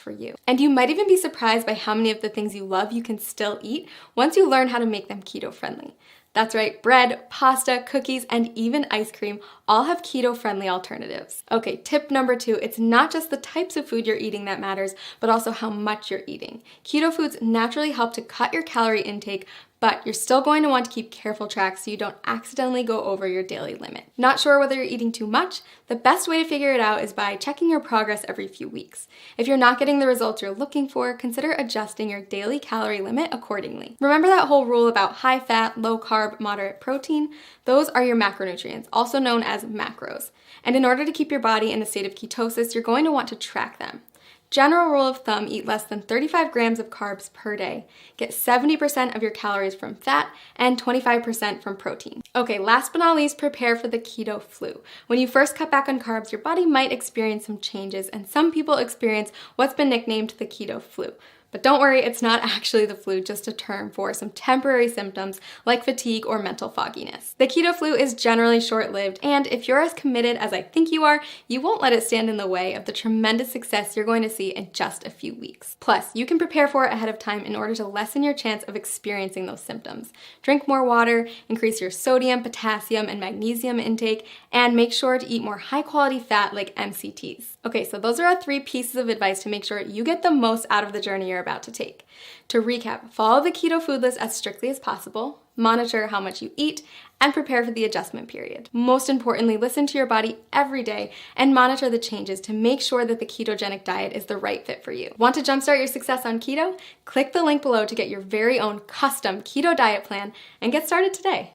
best for you. And you might even be surprised by how many of the things you love you can still eat once you learn how to make them keto-friendly. That's right, bread, pasta, cookies, and even ice cream all have keto-friendly alternatives. Okay, tip number 2, it's not just the types of food you're eating that matters, but also how much you're eating. Keto foods naturally help to cut your calorie intake, but you're still going to want to keep careful track so you don't accidentally go over your daily limit. Not sure whether you're eating too much? The best way to figure it out is by checking your progress every few weeks. If you're not getting the results you're looking for, consider adjusting your daily calorie limit accordingly. Remember that whole rule about high fat, low carb, moderate protein? Those are your macronutrients, also known as macros. And in order to keep your body in a state of ketosis, you're going to want to track them. General rule of thumb, eat less than 35 grams of carbs per day. Get 70% of your calories from fat and 25% from protein. Okay, last but not least, prepare for the keto flu. When you first cut back on carbs, your body might experience some changes, and some people experience what's been nicknamed the keto flu. But don't worry, it's not actually the flu, just a term for some temporary symptoms like fatigue or mental fogginess. The keto flu is generally short-lived, and if you're as committed as I think you are, you won't let it stand in the way of the tremendous success you're going to see in just a few weeks. Plus, you can prepare for it ahead of time in order to lessen your chance of experiencing those symptoms. Drink more water, increase your sodium, potassium, and magnesium intake, and make sure to eat more high-quality fat like MCTs. Okay, so those are our 3 pieces of advice to make sure you get the most out of the journey you're about to take. To recap, follow the keto food list as strictly as possible, monitor how much you eat, and prepare for the adjustment period. Most importantly, listen to your body every day and monitor the changes to make sure that the ketogenic diet is the right fit for you. Want to jumpstart your success on keto? Click the link below to get your very own custom keto diet plan and get started today.